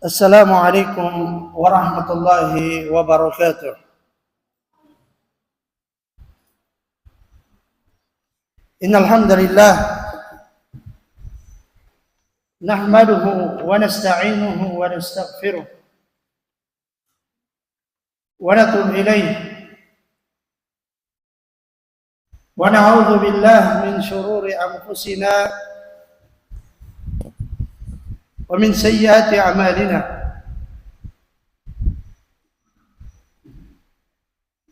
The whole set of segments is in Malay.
Assalamualaikum warahmatullahi wabarakatuh. Innal hamdalillah nahmaduhu wa nasta'inuhu wa nastaghfiruh wa natubu ilayh wa na'udzu billahi min shururi anfusina wa min sayyiati a'malina.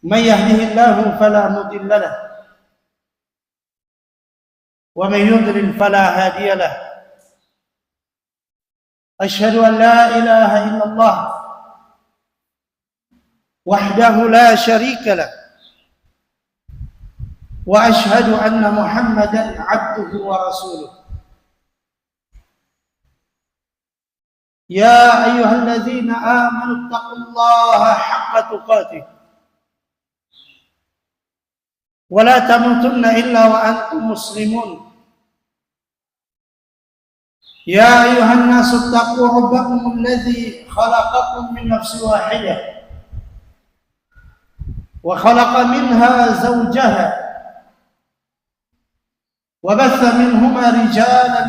Man yahdihillahu fala mudilla lahu wa man yudlil fala hadiya lahu. Asyhadu an la ilaha illallah wahdahu la syarika lahu wa asyhadu anna Muhammadan 'abduhu wa rasuluh. يا أيها الذين آمنوا اتقوا الله حق تقاته ولا تموتن إلا وأنتم مسلمون. يا أيها الناس اتقوا ربكم الذي خلقكم من نفس واحدة وخلق منها زوجها وبث منهما رجالا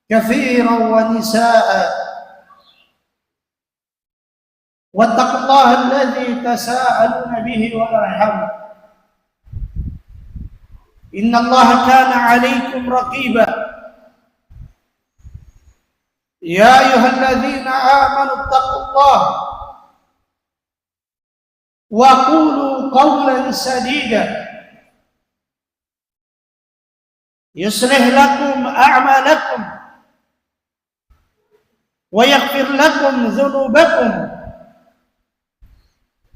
كثيرا ونساء واتقوا الله الذي تساءلون به والأرحام إن الله كان عليكم رقيبا. يا أيها الذين آمنوا اتقوا الله وقولوا قولا سديدا يصلح لكم أعمالكم ويغفر لكم ذنوبكم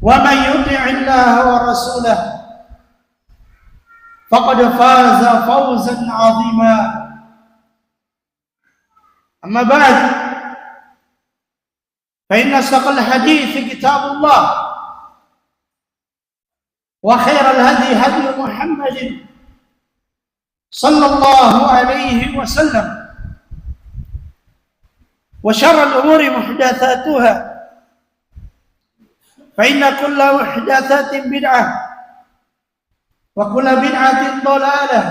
ومن يطع الله ورسوله فقد فاز فوزا عظيما. أما بعد فإن أصدق الحديث كتاب الله وخير الهدي هدي محمد صلى الله عليه وسلم وشر الأمور محدثاتها فإن كل محدثة بدعة وكل بدعة ضلالة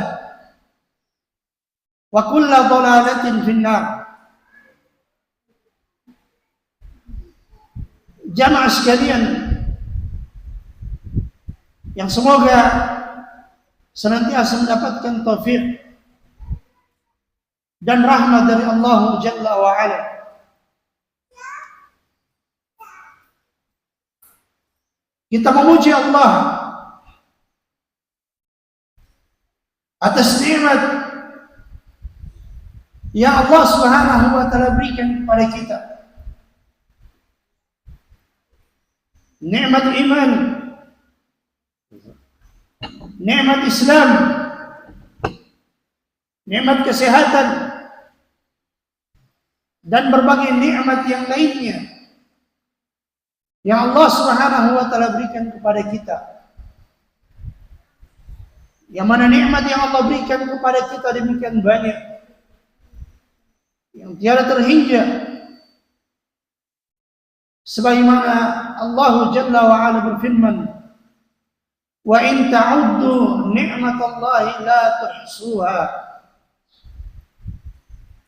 وكل ضلالة في النار. Jamaah sekalian yang semoga senantiasa mendapatkan taufik dan rahmat dari Allah Jalla wa Ala. Kita memuji Allah atas nikmat yang Allah Subhanahu wa taala berikan kepada kita. Nikmat iman, nikmat Islam, nikmat kesehatan, dan berbagai nikmat yang lainnya yang Allah Subhanahu wa taala berikan kepada kita. Yang mana nikmat yang Allah berikan kepada kita demikian banyak yang tiada terhingga. Sebagaimana Allah Jalla wa Ala berfirman, "Wa in ta'uddu ni'matallahi la tuhsuha."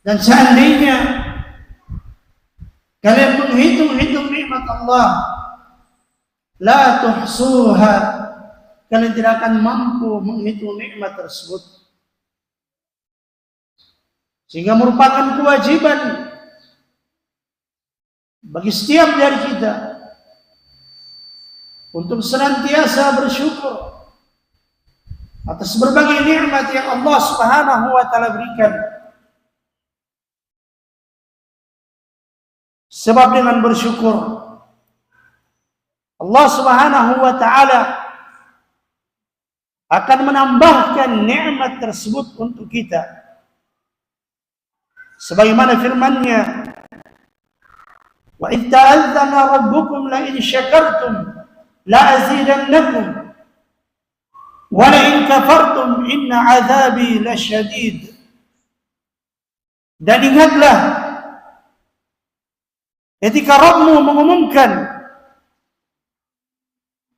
Dan seandainya kalian menghitung-hitung nikmat Allah, la tuhsuha, kalian tidak akan mampu menghitung nikmat tersebut. Sehingga merupakan kewajiban bagi setiap dari kita untuk senantiasa bersyukur atas berbagai nikmat yang Allah Subhanahu wa taala berikan. Sebab dengan bersyukur Allah Subhanahu wa taala akan menambahkan nikmat tersebut untuk kita. Sebagaimana firman-Nya, "Wa idh ta'azzana rabbukum la in syakartum la azidannakum wa la in kafartum inna 'adzabi lasyadid." Dan ingatlah Ketika Rabbmu mengumumkan,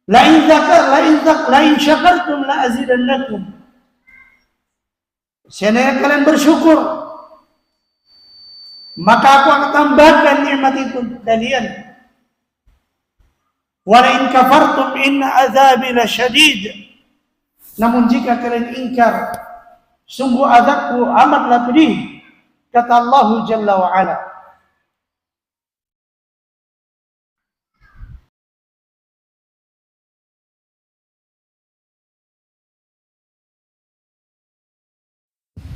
la in syakartum la azidannakum. Seandainya kalian bersyukur, maka aku akan tambahkan nikmat itu untuk kalian. Wa la in kafartum inna azabi lasyadid. Namun jika kalian ingkar, sungguh azabku amatlah pedih, kata Allah Jalla wa Ala.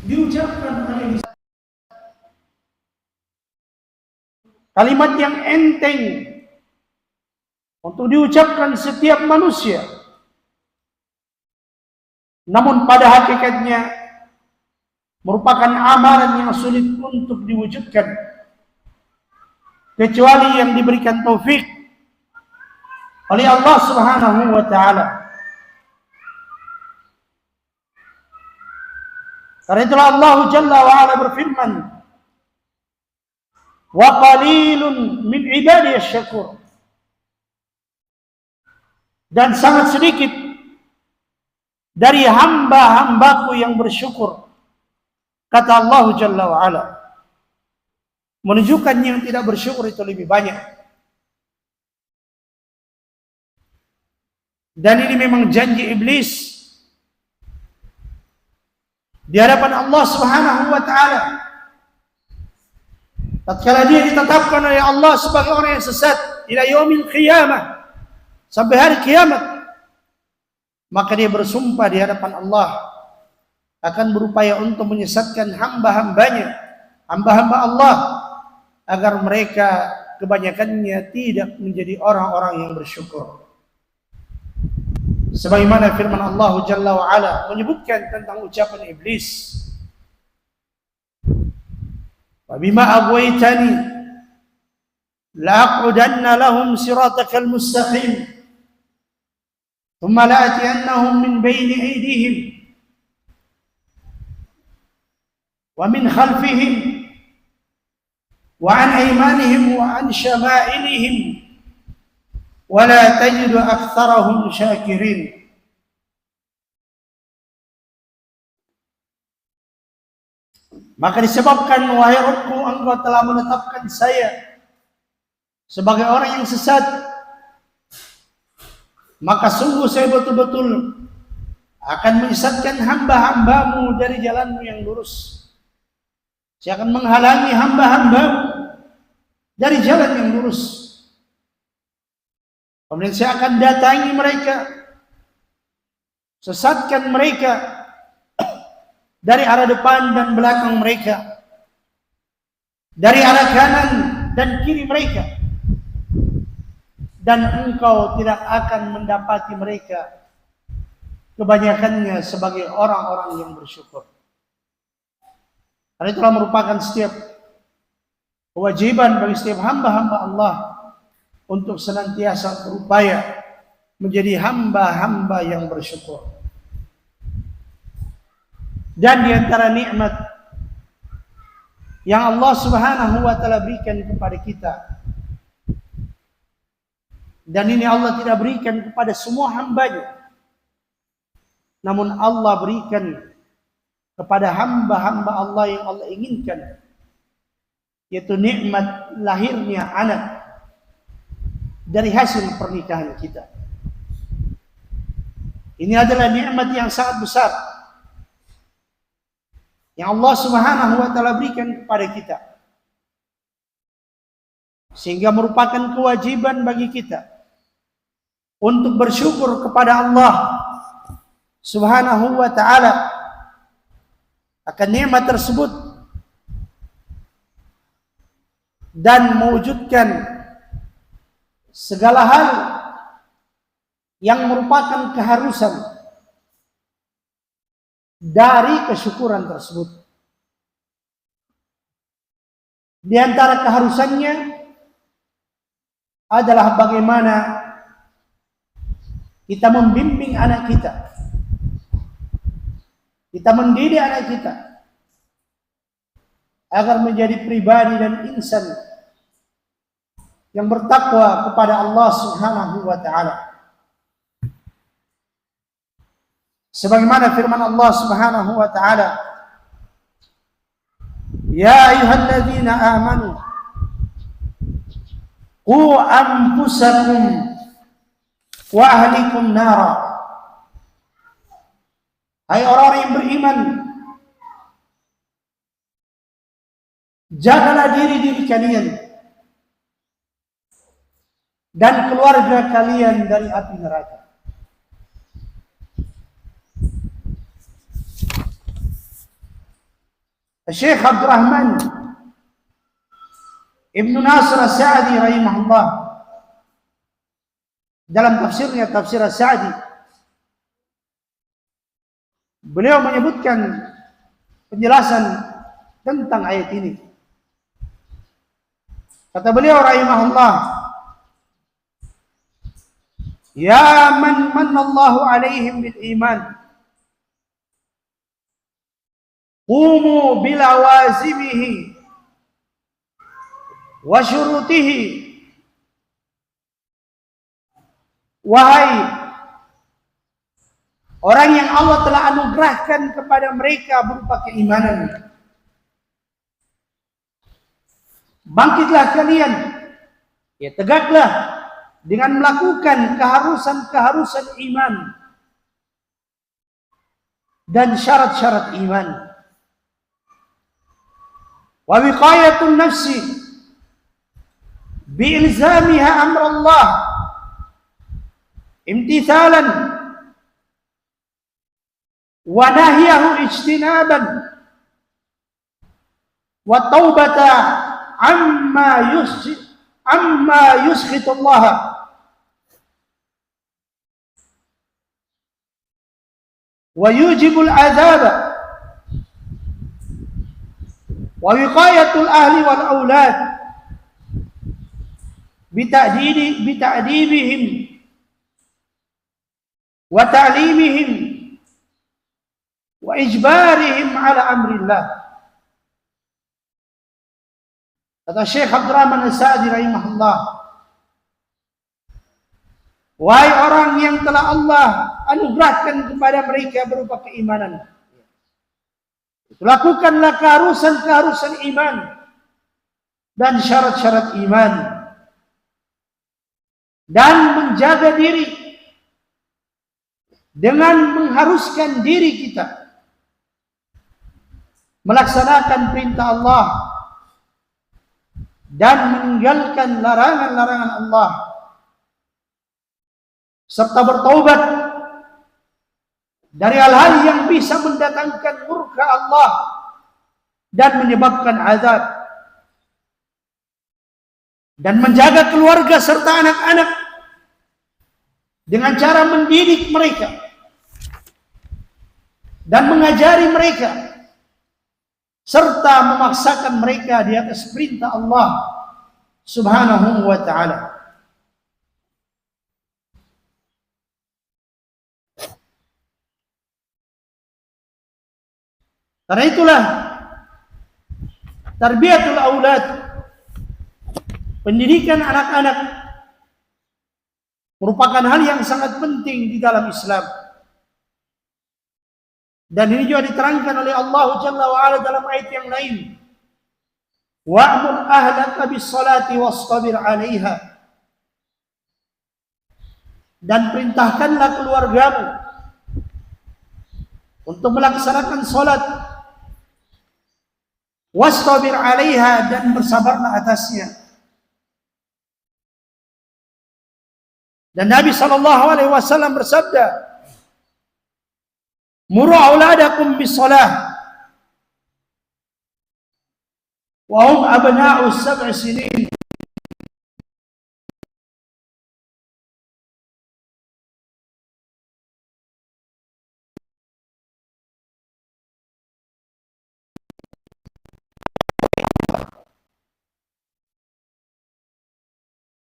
Diucapkan oleh kalimat yang enteng untuk diucapkan setiap manusia, namun pada hakikatnya merupakan amalan yang sulit untuk diwujudkan kecuali yang diberikan taufik oleh Allah Subhanahu wa taala. Karena itulah Allah Jalla wa Ala berfirman, wa qalilun min ibadiyas syakur. Dan sangat sedikit dari hamba-hambaku yang bersyukur, kata Allah Jalla wa Ala. Menunjukkan yang tidak bersyukur itu lebih banyak. Dan ini memang janji iblis di hadapan Allah Subhanahu wa taala. Tatkala dia ditetapkan oleh Allah sebagai orang yang sesat ila yaumil qiyamah, sampai hari kiamat, maka dia bersumpah di hadapan Allah akan berupaya untuk menyesatkan hamba-hambanya, hamba-hamba Allah, agar mereka kebanyakannya tidak menjadi orang-orang yang bersyukur. Sebagaimana firman Allah Jalla wa Ala menyebutkan tentang ucapan iblis, wa bima aghwaytani la'aqudanna lahum siratakal mustaqim thumma la'atiyannahum min bayni aydihim wa min khalfihim wa an aymanihim wa an syama'ilihim wala tajidu aktsarahum syakirin. Maka disebabkan, wahai Rabbku, engkau telah menetapkan saya sebagai orang yang sesat, maka sungguh saya betul-betul akan menyesatkan hamba-hambamu dari jalanmu yang lurus. Saya akan menghalangi hamba-hambamu dari jalan yang lurus. Kemudian saya akan datangi mereka, sesatkan mereka dari arah depan dan belakang mereka, dari arah kanan dan kiri mereka, dan engkau tidak akan mendapati mereka kebanyakannya sebagai orang-orang yang bersyukur. Karena itulah merupakan setiap kewajiban bagi setiap hamba-hamba Allah untuk senantiasa berupaya menjadi hamba-hamba yang bersyukur. Dan di antara nikmat yang Allah Subhanahu wa taala berikan kepada kita, dan ini Allah tidak berikan kepada semua hambanya, namun Allah berikan kepada hamba-hamba Allah yang Allah inginkan, yaitu nikmat lahirnya anak dari hasil pernikahan kita. Ini adalah nikmat yang sangat besar yang Allah Subhanahu wa taala berikan kepada kita, sehingga merupakan kewajiban bagi kita untuk bersyukur kepada Allah Subhanahu wa taala akan nikmat tersebut dan mewujudkan segala hal yang merupakan keharusan dari kesyukuran tersebut. Di antara keharusannya adalah bagaimana kita membimbing anak kita, kita mendidik anak kita agar menjadi pribadi dan insan yang bertakwa kepada Allah Subhanahu wa taala. Sebagaimana firman Allah Subhanahu wa taala, "Ya ayyuhalladzina amanu qu anfusakum wa ahlikum nara." Hai orang yang beriman, jagalah diri kalian dan keluarga kalian dari api neraka. Syekh Abdul Rahman Ibnu Nasr As-Sa'di rahimahullah dalam tafsirnya, Tafsir As-Sa'di, beliau menyebutkan penjelasan tentang ayat ini. Kata beliau rahimahullah, "Ya man manallahu alaihim bil iman, qumu bilawazimihi wa syurutihi." Wahai orang yang Allah telah anugerahkan kepada mereka berupa keimanan, bangkitlah kalian, tegaklah dengan melakukan keharusan iman dan syarat-syarat iman. Wa wiqayatun nafsi bi'ilzamiha amrallah imtithalan wa nahyahu ijtinaban wa taubata amma yuskhitu Allah wa yujibul azaba wa wiqayatul ahli wal aulad bita'dibihim wa ta'limihim wa ijbarihim ala amrillah. Kata Syekh Abdul Rahman As-Sa'di rahimahullah, wahai orang yang telah Allah anugerahkan kepada mereka berupa keimanan, lakukanlah keharusan iman dan syarat-syarat iman, dan menjaga diri dengan mengharuskan diri kita melaksanakan perintah Allah dan meninggalkan larangan-larangan Allah, serta bertaubat dari hal-hal yang bisa mendatangkan murka Allah dan menyebabkan azab, dan menjaga keluarga serta anak-anak dengan cara mendidik mereka dan mengajari mereka, serta memaksakan mereka di atas perintah Allah Subhanahu wa ta'ala. Karena itulah tarbiyatul aulad, pendidikan anak-anak, merupakan hal yang sangat penting di dalam Islam. Dan ini juga diterangkan oleh Allah Jalla wa Ala dalam ayat yang lain. Wa'mur ahlaka bis-salati wastabir 'alaiha. Dan perintahkanlah keluargamu untuk melaksanakan salat, wastabir 'alaiha, dan bersabarlah atasnya. Dan Nabi SAW bersabda, muru auladakum bis-salah wa hum abna'u 7 sinin.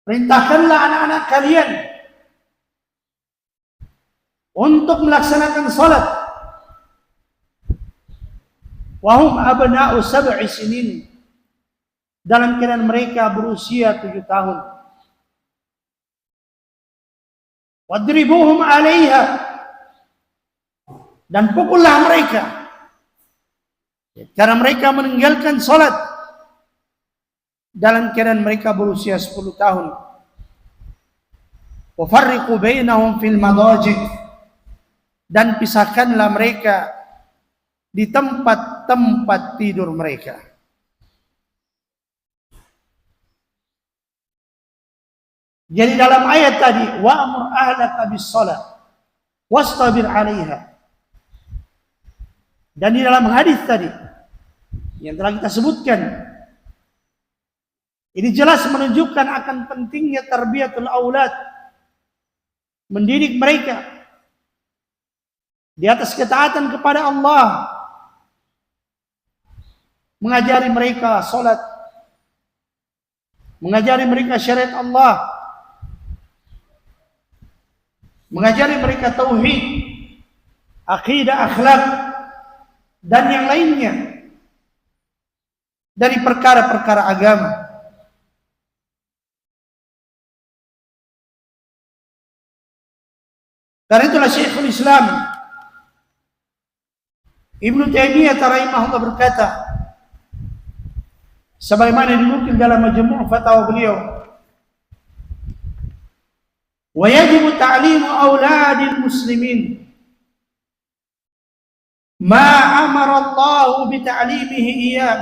Perintahkanlah anak-anak kalian untuk melaksanakan salat, wahum abna'u 7 sinin, dalam keadaan mereka berusia 7 tahun. wadribuhum 'alaiha, dan pukullah mereka karena mereka meninggalkan salat dalam keadaan mereka berusia 10 tahun. Wa farriqu bainahum fil madaji', dan pisahkanlah mereka di tempat-tempat tidur mereka. Jadi dalam ayat tadi, wa'mur ahlaka bis-shalah wastabir 'alaiha. Dan di dalam hadis tadi yang telah kita sebutkan, ini jelas menunjukkan akan pentingnya tarbiyatul aulad, mendidik mereka di atas ketaatan kepada Allah, mengajari mereka salat, mengajari mereka syariat Allah, mengajari mereka tauhid, akidah, akhlak, dan yang lainnya dari perkara-perkara agama. Karena itulah Syekhul Islam Ibnu Taimiyah rahimahullah berkata, sebagaimana dinukil dalam Majmu' Fatawa beliau, wa yajibu ta'limu auladil muslimin ma amara Allah bita'limihim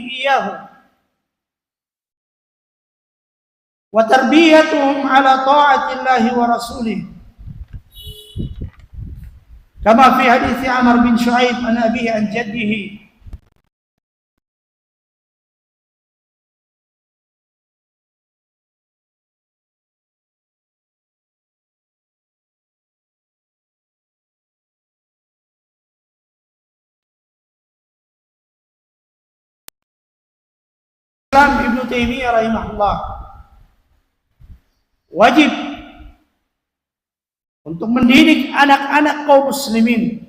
iyyahu wa tarbiyatuhum ala ta'atillahi wa rasulih, kama fi hadits Amr bin Shu'aib an abihi an jaddihi. Islam Ibnu Taimiyah rahimahullah, wajib untuk mendidik anak-anak kaum muslimin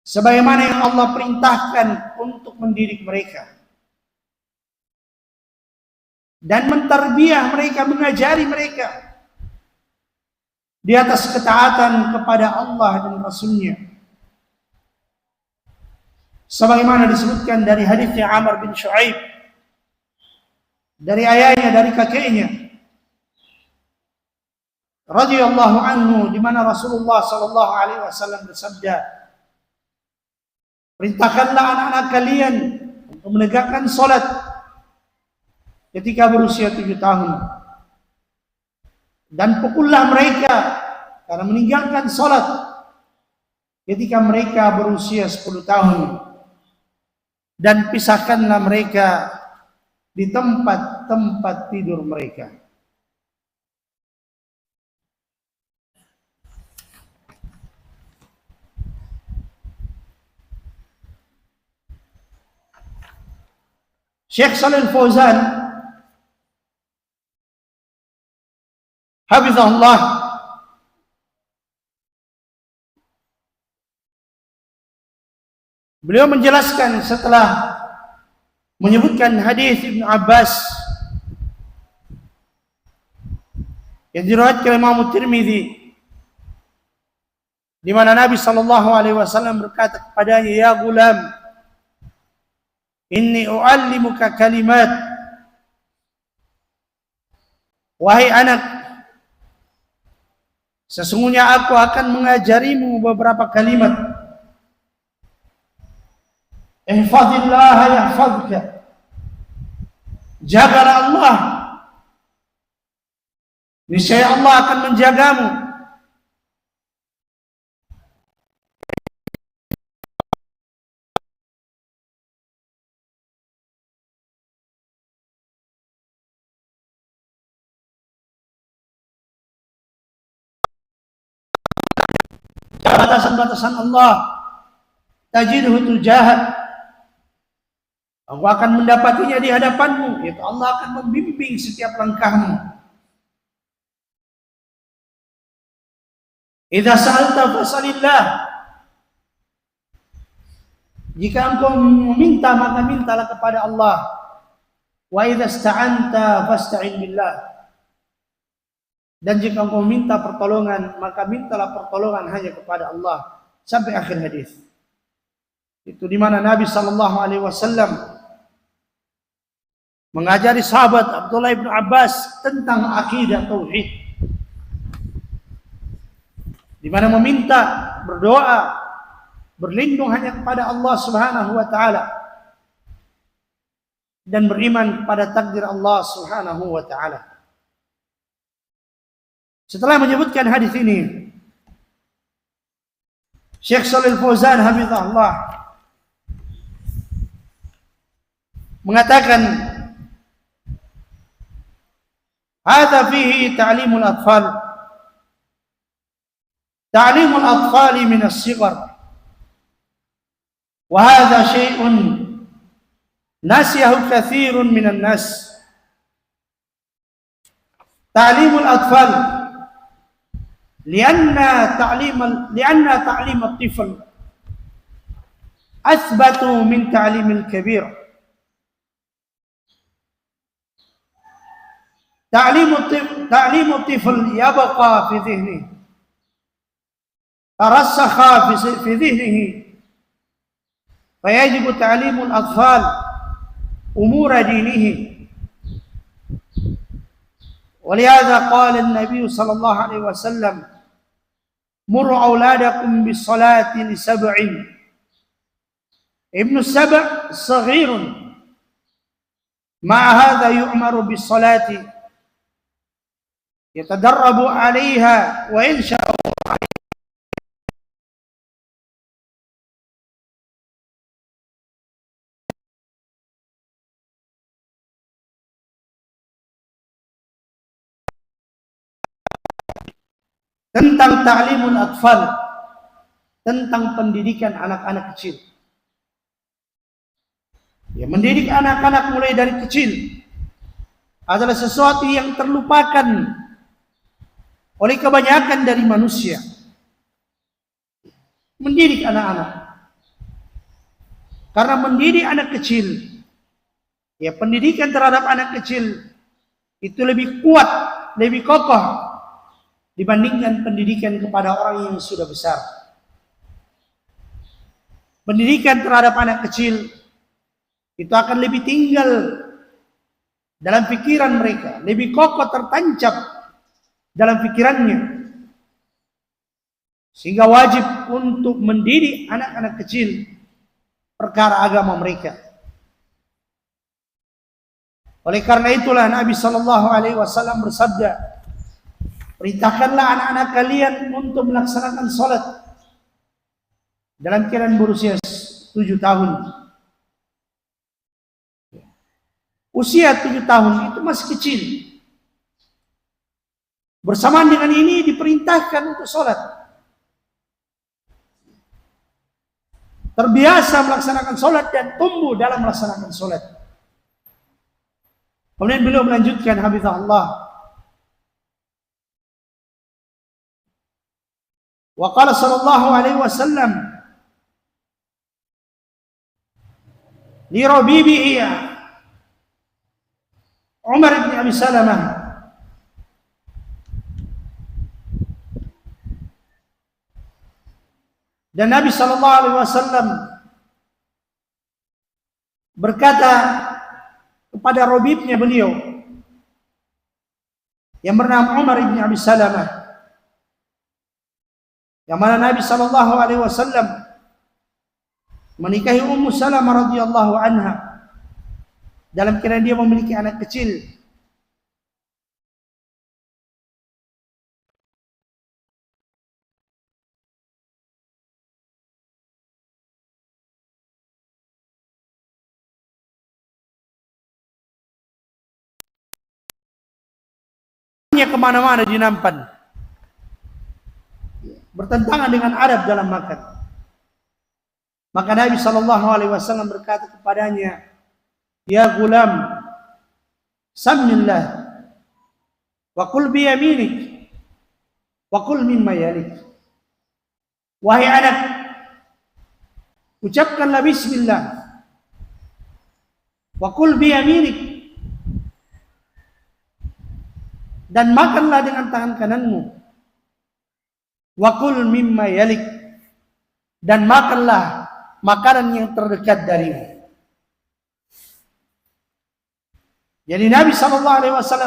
sebagaimana yang Allah perintahkan untuk mendidik mereka dan mentarbiyah mereka, mengajari mereka di atas ketaatan kepada Allah dan Rasulnya, sebagaimana disebutkan dari hadisnya Amr bin Shu'aib, dari ayahnya, dari kakeknya radhiyallahu anhu, di mana Rasulullah sallallahu alaihi wasallam bersabda, perintahkanlah anak-anak kalian untuk menegakkan salat ketika berusia 7 tahun, dan pukullah mereka karena meninggalkan salat ketika mereka berusia 10 tahun, dan pisahkanlah mereka di tempat-tempat tidur mereka. Syekh Shalih Al-Fauzan hafizahullah beliau menjelaskan setelah menyebutkan hadis Ibnu Abbas yang diriwayatkan oleh Imam Tirmidzi, di mana Nabi sallallahu alaihi wasallam berkata kepadanya, "Ya gulam, inni u'allimuka kalimat." Wahai anak, sesungguhnya aku akan mengajarimu beberapa kalimat. Ihfazillah yahfazka. Jagalah Allah, niscaya Allah akan menjagamu. Batasan-batasan Allah, tajidhu tujahak, aku akan mendapatinya di hadapanmu, yaitu Allah akan membimbing setiap langkahmu. Idza sa'alta fas'alillah, jika engkau meminta maka mintalah kepada Allah. Wa idza ista'anta fasta'in billah, Dan jika engkau minta pertolongan, maka mintalah pertolongan hanya kepada Allah. Sampai akhir hadis. Itu di mana Nabi sallallahu alaihi wasallam mengajari sahabat Abdullah bin Abbas tentang akidah tauhid. Di mana meminta, berdoa, berlindung hanya kepada Allah Subhanahu wa taala dan beriman kepada takdir Allah Subhanahu wa taala. Setelah menyebutkan hadis ini, Syekh Shalih Fauzan hafizahullah mengatakan, "Hadza fihi ta'limul atfal. Ta'limul atfal min as-sighar. Wa hadza syai'un nasiyahu katsirun minan nas. Ta'limul atfal لأن تعليم الطفل أثبت من تعليم الكبير. تعليم الطفل يبقى في ذهنه، ترسخ في ذهنه، فيجب تعليم الأطفال أمور دينه. ولهذا قال النبي صلى الله عليه وسلم: مروا أولادكم بالصلاة ل7. ابن السبع صغير، مع هذا يؤمر بالصلاة، يتدرب عليها وينشأ عليها. Tentang ta'limul atfal, tentang pendidikan anak-anak kecil. Ya, mendidik anak-anak mulai dari kecil adalah sesuatu yang terlupakan oleh kebanyakan dari manusia. Mendidik anak-anak. Karena mendidik anak kecil, ya pendidikan terhadap anak kecil itu lebih kuat, lebih kokoh dibandingkan pendidikan kepada orang yang sudah besar. Pendidikan terhadap anak kecil itu akan lebih tinggal dalam pikiran mereka, lebih kokoh tertancap dalam pikirannya. Sehingga wajib untuk mendidik anak-anak kecil perkara agama mereka. Oleh karena itulah Nabi sallallahu alaihi wasallam bersabda, "Perintahkanlah anak-anak kalian untuk melaksanakan salat dalam keadaan berusia 7 tahun. Usia 7 tahun itu masih kecil. Bersamaan dengan ini diperintahkan untuk salat. Terbiasa melaksanakan salat dan tumbuh dalam melaksanakan salat." Kemudian beliau melanjutkan hafizahullah, wa qala sallallahu alaihi wasallam li rabibihi Umar bin Abi Salamah, dan Nabi sallallahu alaihi wasallam berkata kepada rabibnya beliau yang bernama Umar bin Abi Salamah, yang mana Nabi sallallahu alaihi wasallam menikahi Ummu Salamah radhiyallahu anha dalam keadaan dia memiliki anak kecil. Kemana-mana di nampan, bertentangan dengan adab dalam makan. Maka Nabi sallallahu alaihi wasallam berkata kepadanya, "Ya gulam, samillah wa qul bi yaminik wa qul mimma yalik." Wahai anak, ucapkanlah bismillah, wa qul bi yaminik, dan makanlah dengan tangan kananmu. Wa kul mimma yalik, dan makanlah makanan yang terdekat darimu. Jadi Nabi SAW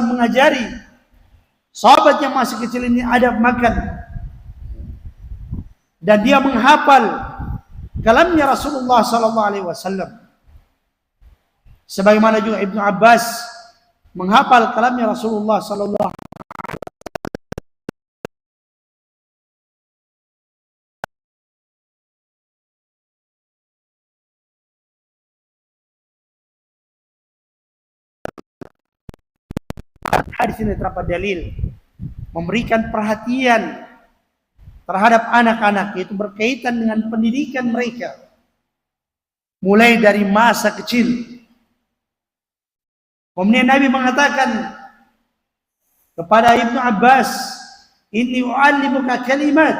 mengajari sahabat yang masih kecil ini adab makan, dan dia menghafal kalamnya Rasulullah SAW. Sebagaimana juga Ibnu Abbas menghafal kalamnya Rasulullah SAW. Hadis ini terdapat dalil memberikan perhatian terhadap anak-anak, yaitu berkaitan dengan pendidikan mereka mulai dari masa kecil. Kemudian Nabi mengatakan kepada Ibnu Abbas, "Inni u'allimuka kalimat."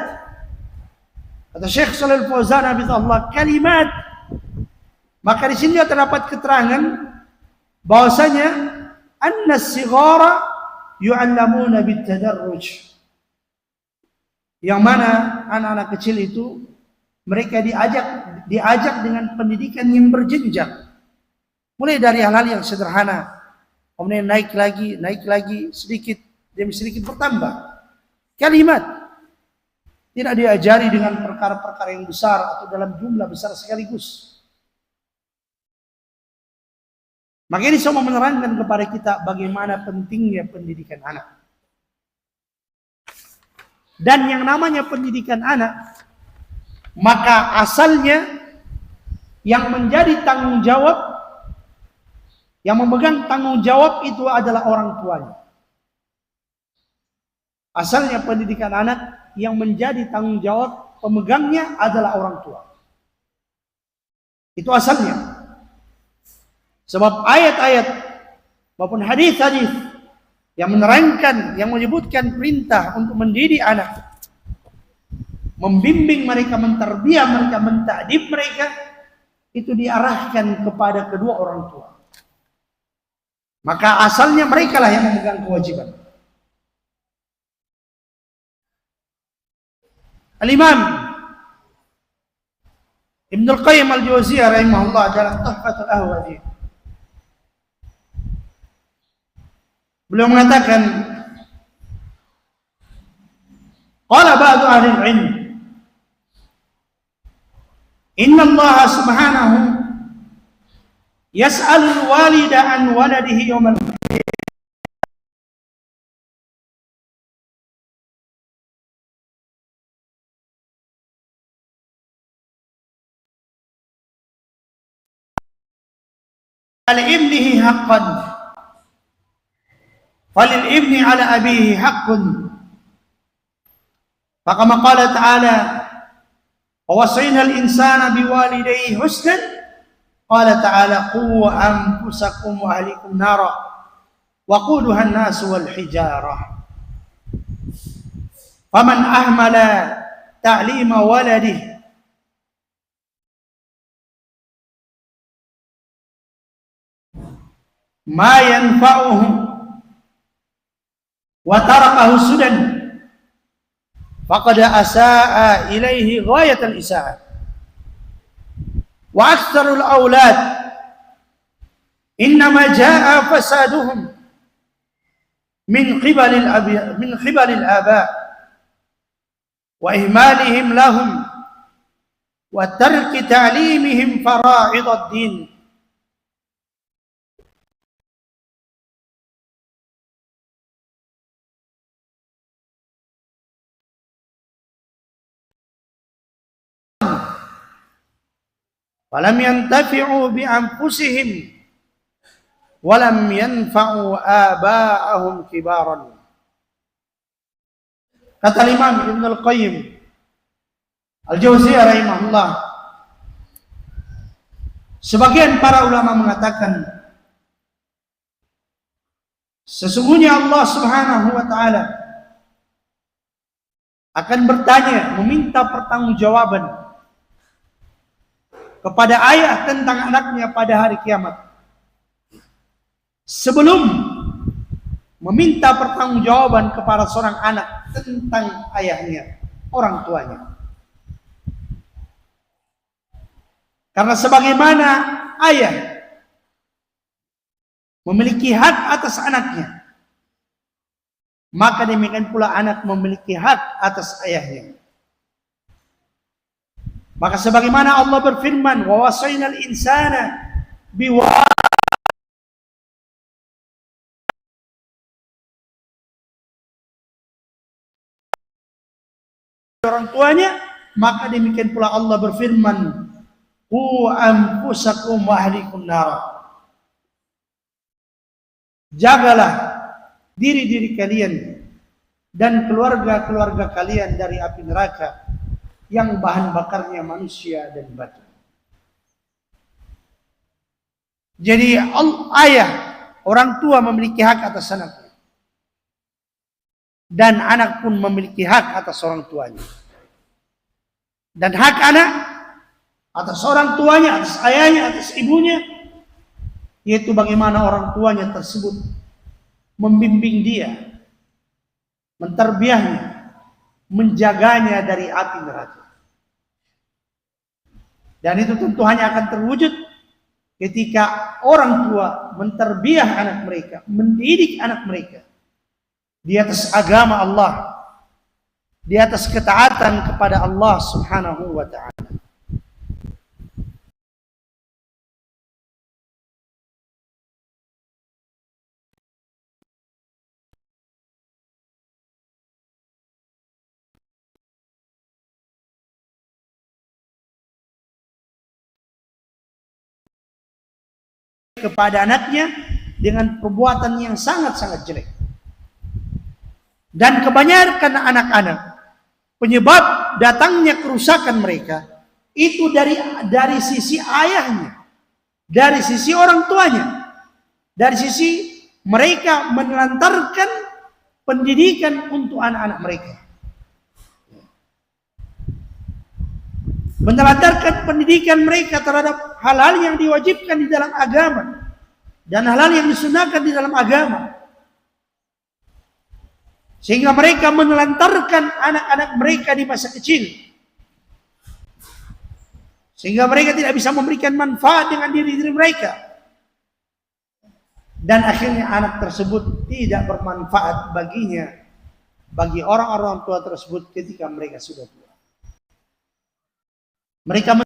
Kata Syekh Shalal Fauzan hafizahullah, kalimat. Maka di sini terdapat keterangan bahwasanya anna as-sighara yu'allamuna bit-tadarruj. Yang mana anak-anak kecil itu mereka diajak dengan pendidikan yang berjenjang. Mulai dari hal-hal yang sederhana, kemudian naik lagi sedikit demi sedikit bertambah. Kalimat tidak diajari dengan perkara-perkara yang besar atau dalam jumlah besar sekaligus. Maka ini semua menerangkan kepada kita bagaimana pentingnya pendidikan anak. Dan yang namanya pendidikan anak, maka asalnya yang menjadi tanggung jawab, yang memegang tanggung jawab itu adalah orang tuanya. Asalnya pendidikan anak yang menjadi tanggung jawab pemegangnya adalah orang tua. Itu asalnya. Sebab ayat-ayat maupun hadis-hadis yang menerangkan, yang menyebutkan perintah untuk mendidik anak, membimbing mereka, menterbiah mereka, mentakdib mereka, itu diarahkan kepada kedua orang tua. Maka asalnya mereka lah yang memegang kewajiban. Al-Imam Ibnul Qayyim al-Jauziyah rahimahullah dalam Tuhfatul Ahwadhi, beliau mengatakan, qala ba'du ahli al-'ilm, inna Allah subhanahu yas'alul walida an waladihi yawmal al-ibnihi haqqan falil ibni ala abihi haqqun. Faqama qala ta'ala wa wasayna al-insana biwalidayhi husnan. Qala ta'ala qu anfusakum wa ahlikum nara wa quduha an-nas wal hijarah. Faman ahmala ta'lima waladihi ma yanfa'uhum wa tarakahu sudan faqad asaa ilaihi ghayatal isaa'ah. Wa aktsarul aulad innama jaa fasaduhum min qibalil aba wa ihmalihim lahum wa tarki ta'limihim fara'idad din. Walam yantafi'u bi anfusihim walam yanfa'u aba'ahum kibaran. Kata Imam Ibnul Qayyim al-Jauziyah rahimahullah, sebagian para ulama mengatakan sesungguhnya Allah Subhanahu wa taala akan bertanya, meminta pertanggungjawaban kepada ayah tentang anaknya pada hari kiamat, sebelum meminta pertanggungjawaban kepada seorang anak tentang ayahnya, orang tuanya. Karena sebagaimana ayah memiliki hak atas anaknya, maka demikian pula anak memiliki hak atas ayahnya. Maka sebagaimana Allah berfirman, wa wasainal insana orang tuanya, maka demikian pula Allah berfirman, qu anfusakum wa ahlikum nar. Jagalah diri-diri kalian dan keluarga-keluarga kalian dari api neraka yang bahan bakarnya manusia dan batu. Jadi ayah, orang tua memiliki hak atas anaknya, dan anak pun memiliki hak atas orang tuanya. Dan hak anak atas orang tuanya, atas ayahnya, atas ibunya, yaitu bagaimana orang tuanya tersebut membimbing dia, menterbiahnya, menjaganya dari api neraka. Dan itu tentu hanya akan terwujud ketika orang tua menterbiah anak mereka, mendidik anak mereka di atas agama Allah, di atas ketaatan kepada Allah Subhanahu wa ta'ala. Kepada anaknya dengan perbuatan yang sangat-sangat jelek. Dan kebanyakan anak-anak, penyebab datangnya kerusakan mereka itu dari sisi ayahnya, dari sisi orang tuanya, dari sisi mereka menelantarkan pendidikan untuk anak-anak mereka, menelantarkan pendidikan mereka terhadap hal-hal yang diwajibkan di dalam agama dan hal-hal yang disunahkan di dalam agama, sehingga mereka menelantarkan anak-anak mereka di masa kecil, sehingga mereka tidak bisa memberikan manfaat dengan diri-diri mereka, dan akhirnya anak tersebut tidak bermanfaat baginya, bagi orang-orang tua tersebut ketika mereka sudah tua. Mereka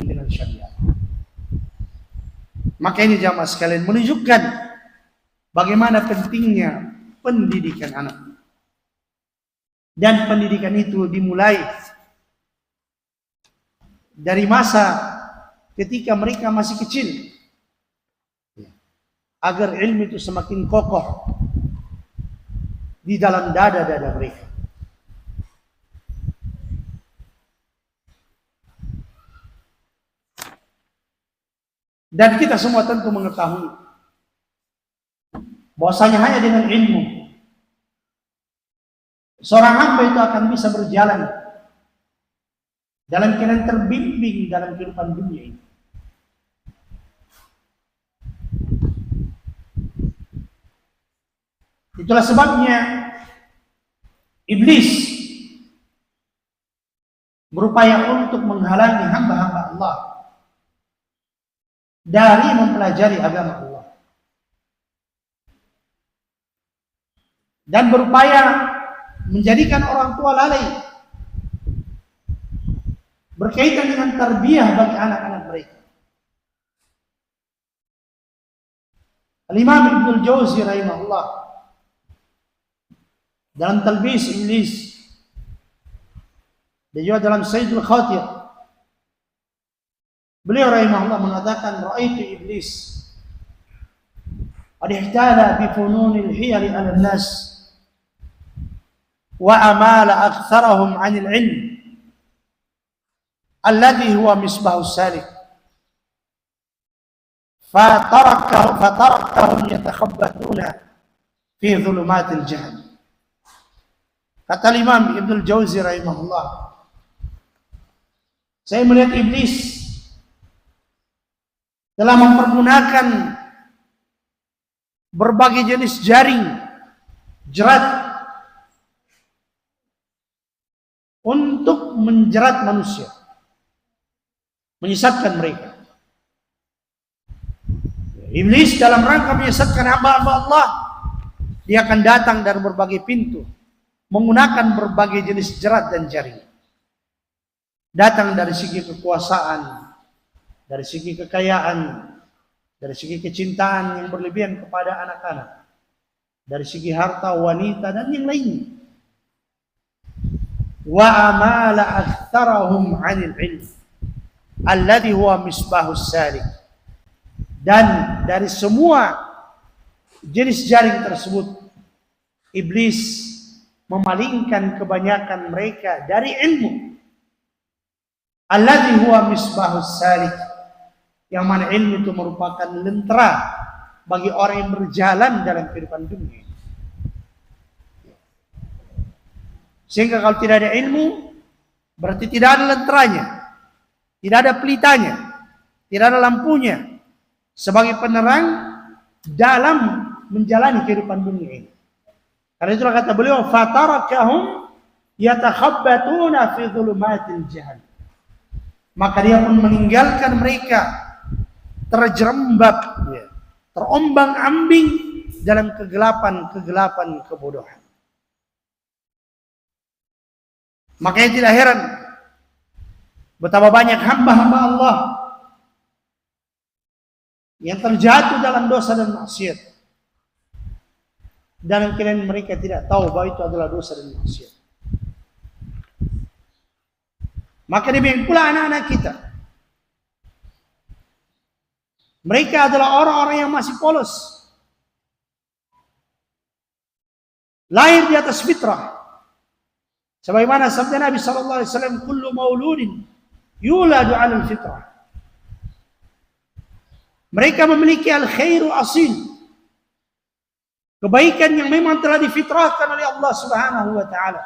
dengan syariat. Maka ini jamaah sekalian menunjukkan bagaimana pentingnya pendidikan anak. Dan pendidikan itu dimulai dari masa ketika mereka masih kecil, agar ilmu itu semakin kokoh di dalam dada-dada mereka. Dan kita semua tentu mengetahui bahwasanya hanya dengan ilmu seorang hamba itu akan bisa berjalan dalam keadaan terbimbing dalam kehidupan dunia ini. Itulah sebabnya iblis berupaya untuk menghalangi hamba-hamba Allah dari mempelajari agama Allah, dan berupaya menjadikan orang tua lalai berkaitan dengan tarbiyah bagi anak-anak mereka. Al-Imam Ibnul Jauzi rahimahullah dalam Talbis Iblis dan juga dalam Sayyidul Khatir, beliau rahimahullah mengatakan, ra'aitu iblis qad ihtala bi fununil hiyal 'ala an-nas wa amala aktharahum 'anil 'ilm alladhi huwa misbahus salik fatarakahum yatakhabbatuna fi dhulumatil jahl. Kata Imam Ibnu Jauzi rahimahullah, saya melihat iblis telah mempergunakan berbagai jenis jaring, jerat untuk menjerat manusia, menyesatkan mereka. Iblis dalam rangka menyesatkan hamba-hamba Allah, dia akan datang dari berbagai pintu, menggunakan berbagai jenis jerat dan jaring. Datang dari segi kekuasaan, dari segi kekayaan, dari segi kecintaan yang berlebihan kepada anak-anak, dari segi harta, wanita, dan yang lainnya. Wa amala aktsarahum 'anil ilm alladhi huwa misbahus salik. Dan dari semua jenis jaring tersebut, iblis memalingkan kebanyakan mereka dari ilmu. Alladhi huwa misbahus salik, yang mana ilmu itu merupakan lentera bagi orang yang berjalan dalam kehidupan dunia. Sehingga kalau tidak ada ilmu, berarti tidak ada lenteranya, tidak ada pelitanya, tidak ada lampunya sebagai penerang dalam menjalani kehidupan dunia ini. Karena itulah kata beliau, fatarakahum yatakhabbatuna fi dhulumatil jahl. Maka dia pun meninggalkan mereka terjerembab, terombang-ambing dalam kegelapan kebodohan. Makanya tidak heran betapa banyak hamba-hamba Allah yang terjatuh dalam dosa dan maksiat, dan kalian mereka tidak tahu bahwa itu adalah dosa dan maksiat. Maka demikian pula anak-anak kita, mereka adalah orang-orang yang masih polos, lahir di atas fitrah. Sebagaimana sabda Nabi sallallahu alaihi wasallam, kullu mauludin yuladu 'alal fitrah. Mereka memiliki al-khairu asil, kebaikan yang memang telah difitrahkan oleh Allah Subhanahu wa taala.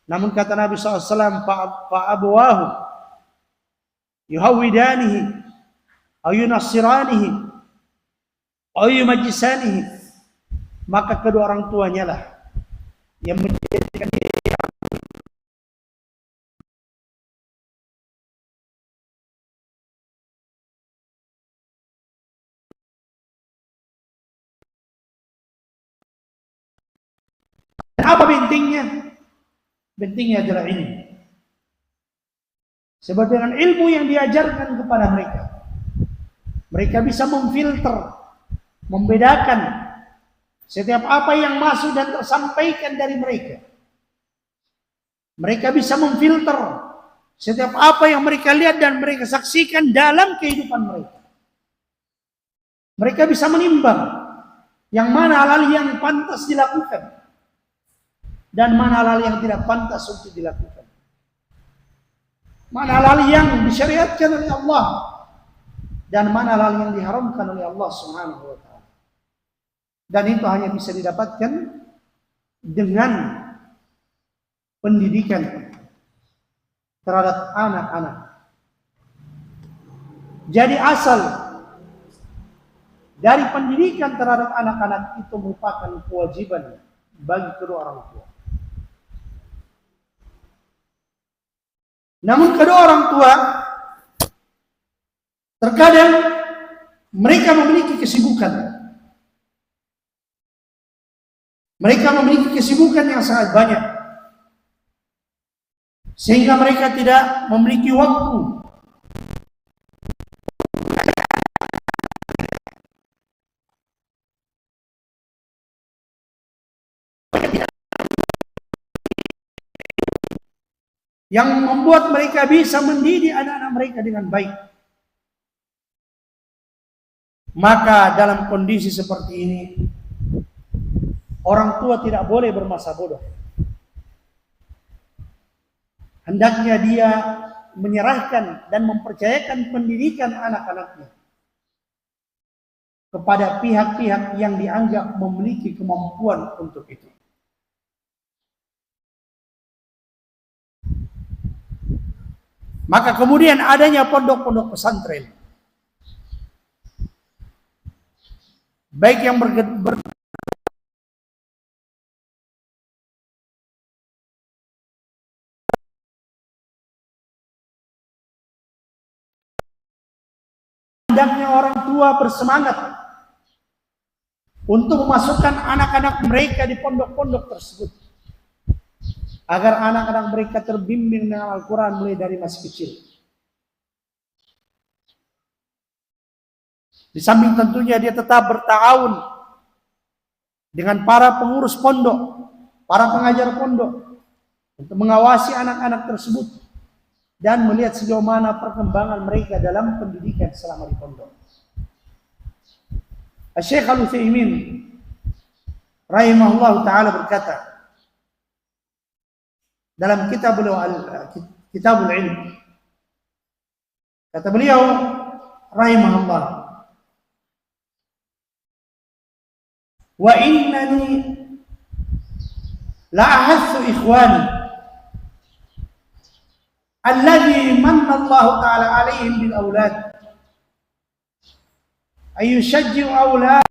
Namun kata Nabi SAW, fa'abawahu yuhawidanihi aw yunassiranihi aw yumajjisanihi, maka kedua orang tuanya lah yang menjadikan dia apa bentengnya? Bentengnya adalah ilmu. Sebab dengan ilmu yang diajarkan kepada mereka, mereka bisa memfilter, membedakan setiap apa yang masuk dan tersampaikan dari mereka. Mereka bisa memfilter setiap apa yang mereka lihat dan mereka saksikan dalam kehidupan mereka. Mereka bisa menimbang yang mana hal yang pantas dilakukan dan mana hal yang tidak pantas untuk dilakukan. Mana hal yang disyariatkan oleh Allah dan mana hal yang diharamkan oleh Allah Subhanahu wa taala. Dan itu hanya bisa didapatkan dengan pendidikan terhadap anak-anak. Jadi asal dari pendidikan terhadap anak-anak itu merupakan kewajiban bagi kedua orang tua. Namun kedua orang tua terkadang mereka memiliki kesibukan. Mereka memiliki kesibukan yang sangat banyak, sehingga mereka tidak memiliki waktu yang membuat mereka bisa mendidik anak-anak mereka dengan baik. Maka dalam kondisi seperti ini, orang tua tidak boleh bermasa bodoh. Hendaknya dia menyerahkan dan mempercayakan pendidikan anak-anaknya kepada pihak-pihak yang dianggap memiliki kemampuan untuk itu. Maka kemudian adanya pondok-pondok pesantren, baik yang hendaknya orang tua bersemangat untuk memasukkan anak-anak mereka di pondok-pondok tersebut, agar anak-anak mereka terbimbing dengan Al-Quran mulai dari masih kecil. Di samping tentunya dia tetap bertahun dengan para pengurus pondok, para pengajar pondok, untuk mengawasi anak-anak tersebut dan melihat sejauh mana perkembangan mereka dalam pendidikan selama di pondok. Syekh Al-Utsaimin rahimahullah ta'ala berkata dalam Kitabul Ilm, kata beliau rahimahullah, wa innani la ahathu ikhwani alladhi manna Allah ta'ala alaihim bil awlad ay yushajji'u awlad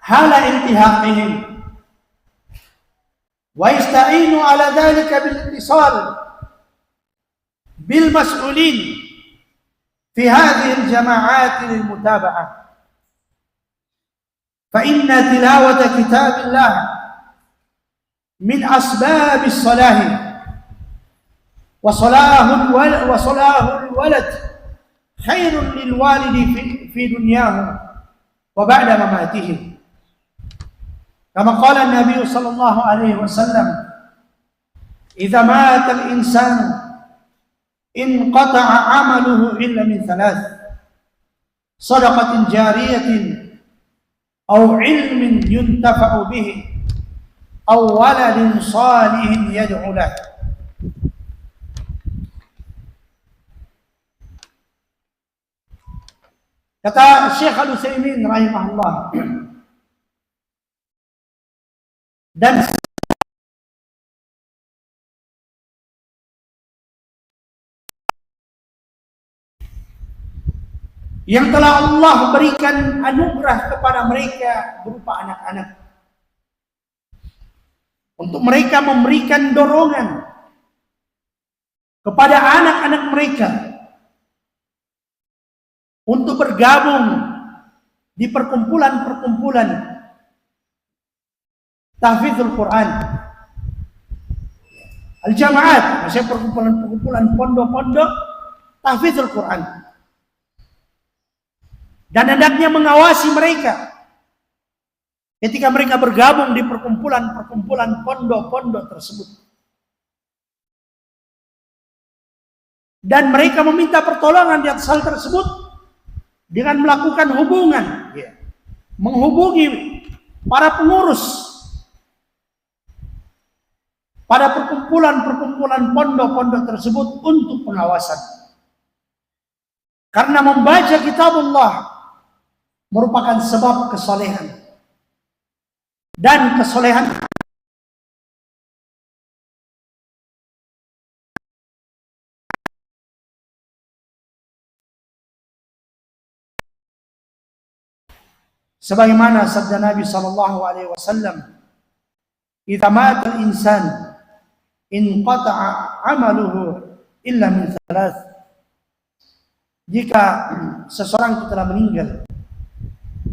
hala intihaqihim wa yasta'inu ala dhalika bil ittisal bil mas'ulin fi hadhihi al jama'at lil mutaba'ah fa inna tilawata kitabillah min asbab as-salah wa salahu al walad khairun lil walidi fi dunyahu wa ba'da mamatihi. كما قال النبي صلى الله عليه وسلم إذا مات الإنسان انقطع عمله إلا من ثلاث صدقة جارية أو علم ينتفع به أو ولد صالح يدعو له. Kata Syekh Al-Utsaimin rahimahullah, dan yang telah Allah berikan anugerah kepada mereka berupa anak-anak, untuk mereka memberikan dorongan kepada anak-anak mereka untuk bergabung di perkumpulan-perkumpulan tahfidzul Quran, al-jamaat, maksudnya perkumpulan-perkumpulan pondok-pondok tahfidzul Quran, dan hendaknya mengawasi mereka ketika mereka bergabung di perkumpulan-perkumpulan pondok-pondok tersebut, dan mereka meminta pertolongan di atas hal tersebut dengan melakukan hubungan, menghubungi para pengurus pada perkumpulan-perkumpulan pondok-pondok tersebut untuk pengawasan. Karena membaca kitabullah merupakan sebab kesalehan, dan kesalehan sebagaimana sabda Nabi sallallahu alaihi wasallam, "Idza mata al-insan inqata'a 'amaluhu illa min thalath." Jika seseorang itu telah meninggal,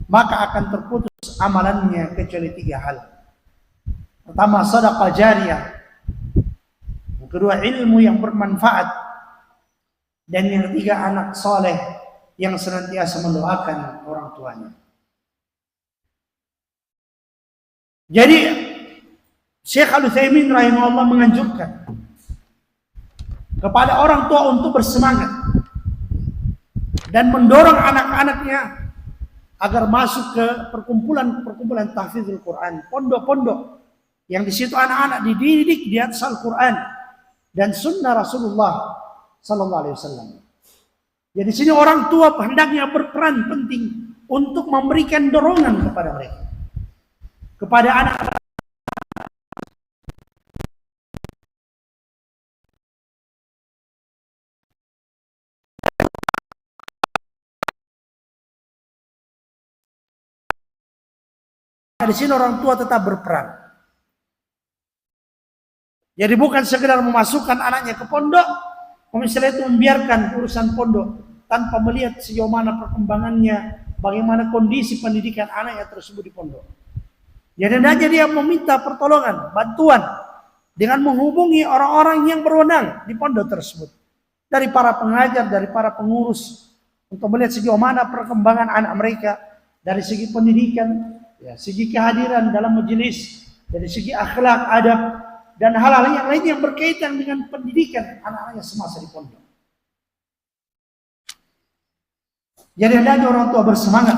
maka akan terputus amalannya kecuali 3 hal. Pertama, sedekah jariyah. Yang kedua, ilmu yang bermanfaat. Dan yang ketiga, anak soleh yang senantiasa mendoakan orang tuanya. Jadi Syekh Al-Utsaimin rahimahullah menganjurkan kepada orang tua untuk bersemangat dan mendorong anak-anaknya agar masuk ke perkumpulan-perkumpulan tahfidzul Quran, pondok-pondok Yang di situ anak-anak dididik di atas Al-Quran dan Sunnah Rasulullah Sallallahu Alaihi Wasallam. Jadi di sini orang tua hendaknya berperan penting untuk memberikan dorongan kepada mereka, kepada anak. Di sini orang tua tetap berperan. Jadi bukan sekedar memasukkan anaknya ke pondok, misalnya itu membiarkan urusan pondok tanpa melihat sejauh mana perkembangannya, bagaimana kondisi pendidikan anaknya tersebut di pondok. Jadi hendaknya dia meminta pertolongan, bantuan dengan menghubungi orang-orang yang berwenang di pondok tersebut, dari para pengajar, dari para pengurus, untuk melihat sejauh mana perkembangan anak mereka dari segi pendidikan, ya, segi kehadiran dalam majelis, dari segi akhlak, adab, dan hal-hal yang lain yang berkaitan dengan pendidikan anak-anaknya semasa di pondok. Jadi hendaknya orang tua bersemangat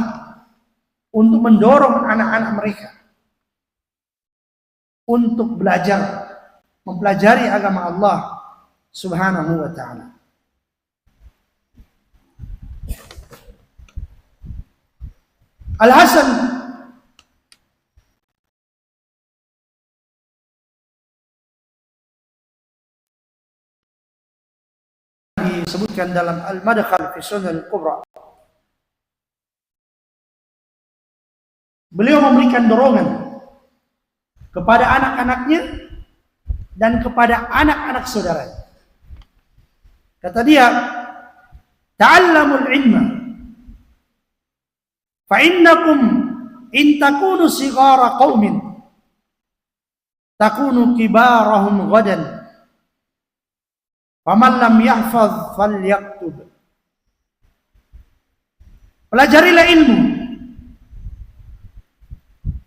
untuk mendorong anak-anak mereka untuk belajar, mempelajari agama Allah Subhanahu wa ta'ala. Al-Hasan disebutkan dalam Al-Madkhal fi Sunan Al-Kubra. Beliau memberikan dorongan kepada anak-anaknya dan kepada anak-anak saudaranya. Kata dia, ta'allamul ilma fa innakum in takunu sighara qaumin takunu kibarahum ghadan faman lam yahfaz falyaktub. Pelajarilah ilmu,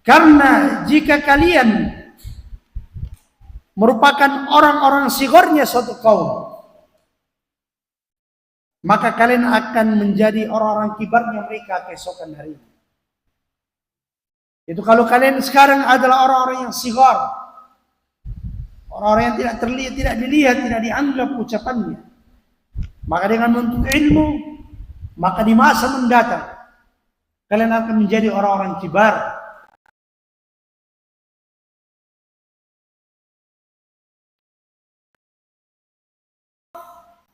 karena jika kalian merupakan orang-orang sigornya suatu kaum, maka kalian akan menjadi orang-orang kibarnya mereka keesokan hari. Itu kalau kalian sekarang adalah orang-orang yang sigor, orang-orang yang tidak terlihat, tidak dilihat, tidak dianggap ucapannya, maka dengan menuntut ilmu, maka di masa mendatang kalian akan menjadi orang-orang kibar.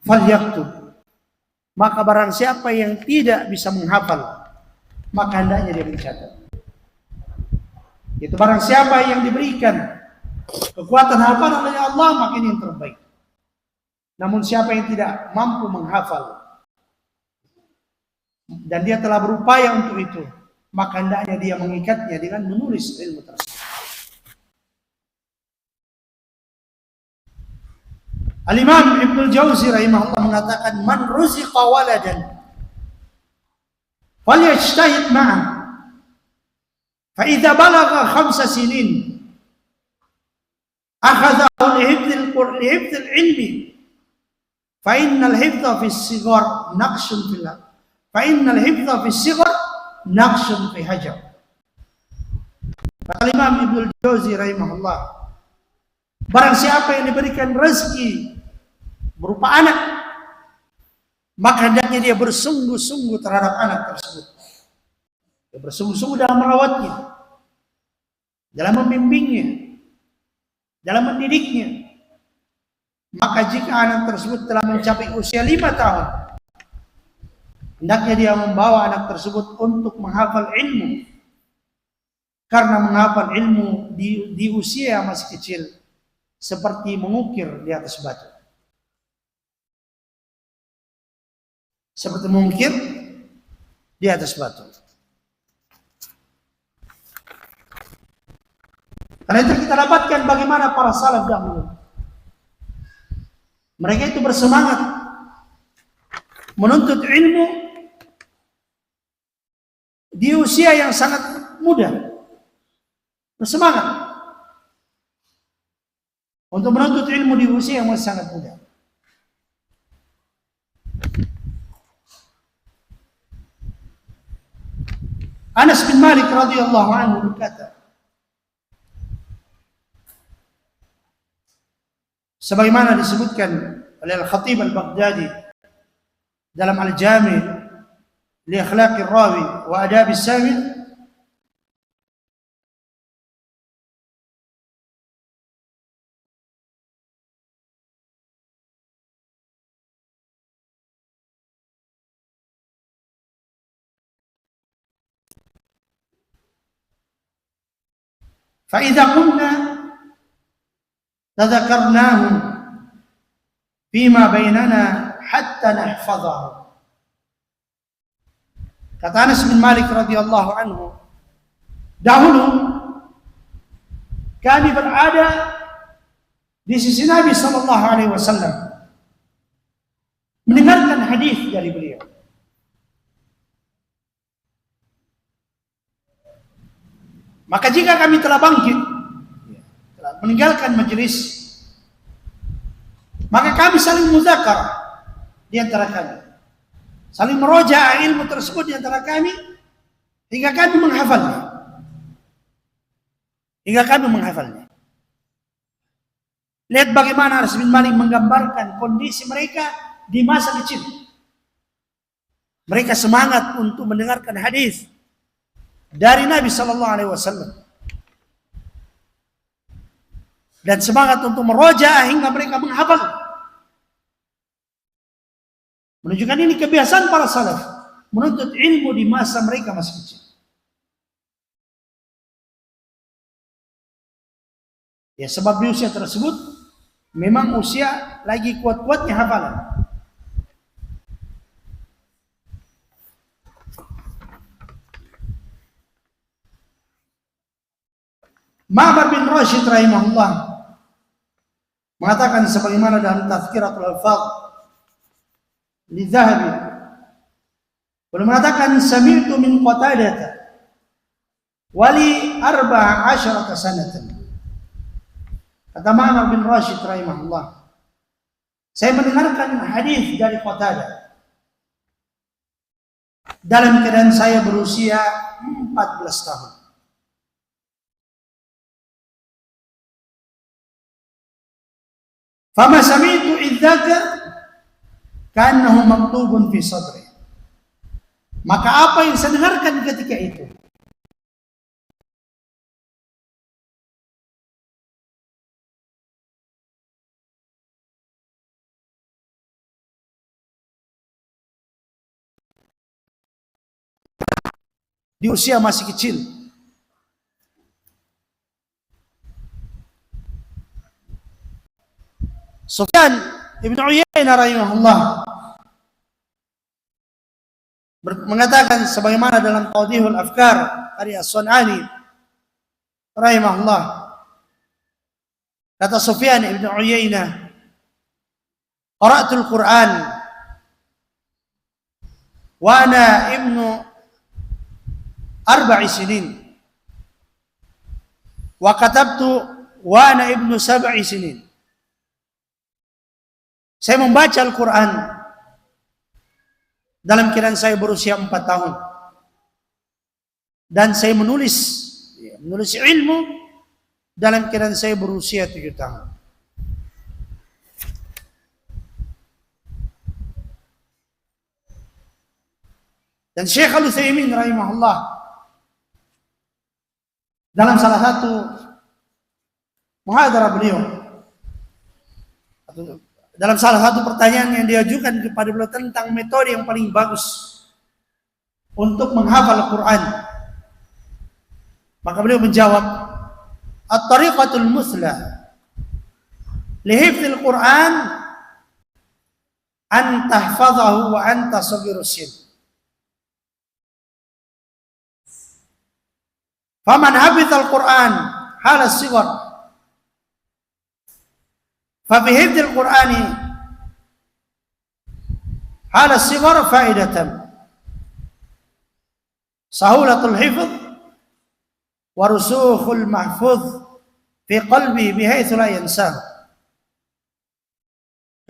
Falyaktub, maka barang siapa yang tidak bisa menghafal, maka hendaknya dia mencatat. Itu barang siapa yang diberikan kekuatan hafalan oleh Allah, maka ini yang terbaik. Namun siapa yang tidak mampu menghafal dan dia telah berupaya untuk itu, maka hendaknya dia mengikatnya dengan menulis ilmu tersebut. Al-Imam Ibnu Jauzi rahimahullah mengatakan, man ruziqa waladan falyajtahid ma'ah fa idza balagha 5 sinin akhadhahu lihifdh al-ilmi fa innal hifdha fi as-sighar naqshun fil fa innal hifdha fi as-sighar naqshun fi hajar. Al-Imam Ibnu Jauzi rahimahullah, barang siapa yang diberikan rezeki berupa anak, maka hendaknya dia bersungguh-sungguh terhadap anak tersebut. Dia bersungguh-sungguh dalam merawatnya, dalam membimbingnya, dalam mendidiknya. Maka jika anak tersebut telah mencapai usia 5 tahun, hendaknya dia membawa anak tersebut untuk menghafal ilmu. Karena menghafal ilmu di usia yang masih kecil seperti mengukir di atas batu. Seperti mengukir di atas batu. Karena itu kita dapatkan bagaimana para salaf dahulu. Mereka itu bersemangat menuntut ilmu di usia yang sangat muda. Bersemangat untuk menuntut ilmu di usia yang masih sangat muda. Anas bin Malik radhiyallahu anhu berkata, sebagaimana disebutkan oleh Al-Khatib Al-Baghdadi dalam Al-Jami' li Akhlaqir Rawi wa Adabis Sami', فإذا قمنا تذكرناه فيما بيننا حتى نحفظه. Kata Anas bin Malik radhiyallahu anhu, dahulu kami berada di sisi Nabi sallallahu alaihi wasallam, mendengarkan hadis dari beliau. Maka jika kami telah bangkit, telah meninggalkan majelis, maka kami saling muzakarah di antara kami, saling meroja ilmu tersebut di antara kami hingga kami menghafalnya. Lihat bagaimana Anas bin Malik menggambarkan kondisi mereka di masa kecil. Mereka semangat untuk mendengarkan hadis dari Nabi sallallahu alaihi wasallam dan semangat untuk meroja hingga mereka menghafal. Menunjukkan ini kebiasaan para salaf menuntut ilmu di masa mereka masih kecil. Ya, sebab di usia tersebut memang usia lagi kuat-kuatnya hafalan. Ma'mar bin Rashid rahimahullah mengatakan sebagaimana dalam Tazkiratul Alfaz li Dzahabi, beliau mengatakan sami'tu min Qatadah wali 14 sanatan. Kata Ma'mar bin Rashid rahimahullah, saya mendengarkan hadis dari Qatadah dalam keadaan saya berusia 14 tahun. Fama sami'tu idzaka ka'annahu maktubun fi sadri. Maka apa yang saya dengarkan ketika itu di usia masih kecil, Sufyan ibn Uyainah rahimahullah mengatakan sebagaimana dalam Tawdihul Afkar dari As-Sun'ani rahimahullah, kata Sufyan ibn Uyainah, qara'tul Qur'an wa ana ibnu 4 sinin wa katabtu wa ana ibnu 7 sinin. Saya membaca Al-Quran dalam keadaan saya berusia 4 tahun. Dan saya menulis ilmu dalam keadaan saya berusia 7 tahun. Dan Syekh Al-Utsaimin rahimahullah dalam salah satu muhadarah beliau, dalam salah satu pertanyaan yang diajukan kepada beliau tentang metode yang paling bagus untuk menghafal Al-Quran, maka beliau menjawab, at-tariqatul muslah li hifdzil Quran an tahfadhahu wa anta saghirus sin. Faman hafizal Quran hala sighar fa fi hifdzil Qur'ani hala sighar faidatan sahulatul hifdz wa rusukhul mahfuz fi qalbi bihaitsu la yansah.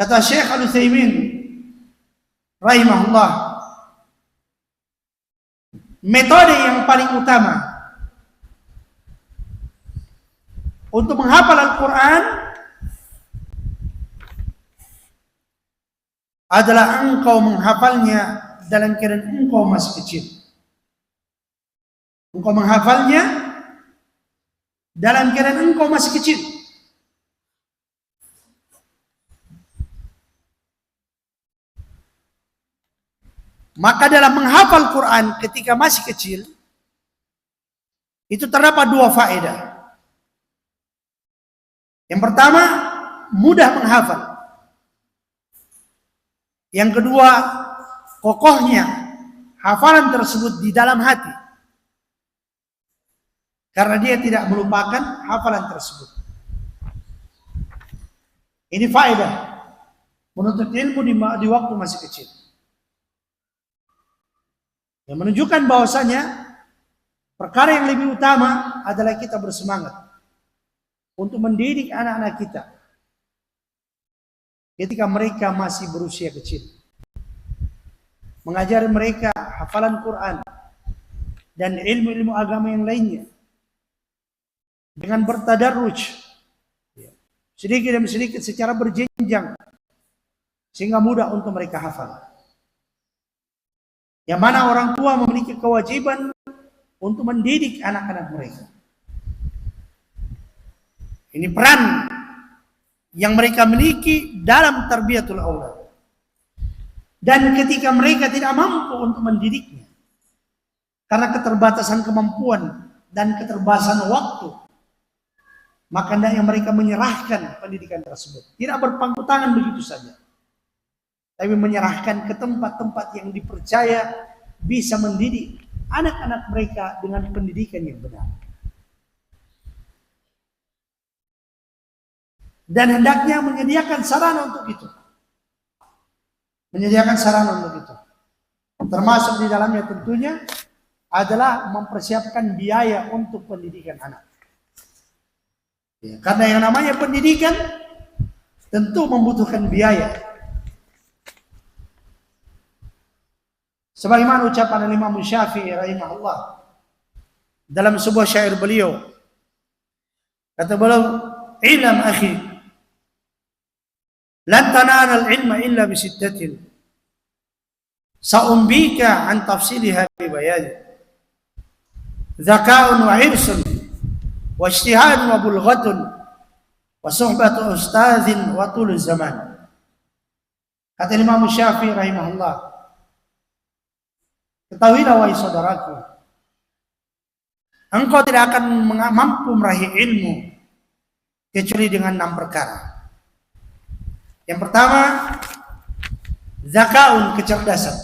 Kata Syekh Al-Utsaimin rahimahullah, metode yang paling utama untuk menghafal Al-Quran adalah engkau menghafalnya dalam keadaan engkau masih kecil. Engkau menghafalnya dalam keadaan engkau masih kecil. Maka dalam menghafal Quran ketika masih kecil, itu terdapat dua faedah. Yang pertama, mudah menghafal. Yang kedua, kokohnya hafalan tersebut di dalam hati. Karena dia tidak melupakan hafalan tersebut. Ini faedah menuntut ilmu di waktu masih kecil. Yang menunjukkan bahwasanya perkara yang lebih utama adalah kita bersemangat untuk mendidik anak-anak kita ketika mereka masih berusia kecil. Mengajari mereka hafalan Quran dan ilmu-ilmu agama yang lainnya dengan bertadarruj, sedikit demi sedikit secara berjenjang, sehingga mudah untuk mereka hafal. Yang mana orang tua memiliki kewajiban untuk mendidik anak-anak mereka. Ini peran yang mereka miliki dalam tarbiyatul aulad. Dan ketika mereka tidak mampu untuk mendidiknya, karena keterbatasan kemampuan dan keterbatasan waktu, maka hendaknya mereka menyerahkan pendidikan tersebut. Tidak berpangku tangan begitu saja, tapi menyerahkan ke tempat-tempat yang dipercaya bisa mendidik anak-anak mereka dengan pendidikan yang benar. Dan hendaknya menyediakan sarana untuk itu. Menyediakan sarana untuk itu. Termasuk di dalamnya tentunya adalah mempersiapkan biaya untuk pendidikan anak. Ya, karena yang namanya pendidikan tentu membutuhkan biaya. Sebagaimana ucapan Imam Syafi'i rahimahullah dalam sebuah syair beliau, kata beliau, "Ilam akhi, lan tanala al-ilma illa bi sittatin, sa'umbika an tafsiliha bi bayan, zaka'un wa hirsun, wa ijtihadun wa bulghatun, wa suhbatu ustadzin wa tul zaman." Kata Imam Syafi'i rahimahullah, ketahuilah wahai saudaraku, engkau tidak akan mampu meraih ilmu kecuali dengan 6 perkara. Yang pertama, zakaun, kecerdasan.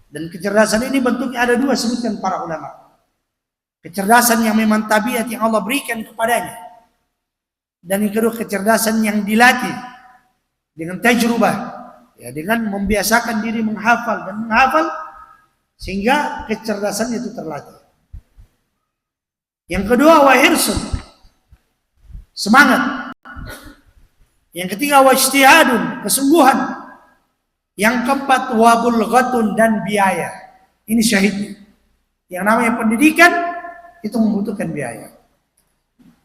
Dan kecerdasan ini bentuknya ada 2, sebutkan para ulama. Kecerdasan yang memang tabiat yang Allah berikan kepadanya. Dan yang kedua, kecerdasan yang dilatih dengan tajrubah. Ya, dengan membiasakan diri menghafal dan menghafal sehingga kecerdasan itu terlatih. Yang kedua, wahirsun, semangat. Yang ketiga, wajtihadun, kesungguhan. Yang keempat, wabulghatun, dan biaya. Ini syahidnya. Yang namanya pendidikan itu membutuhkan biaya.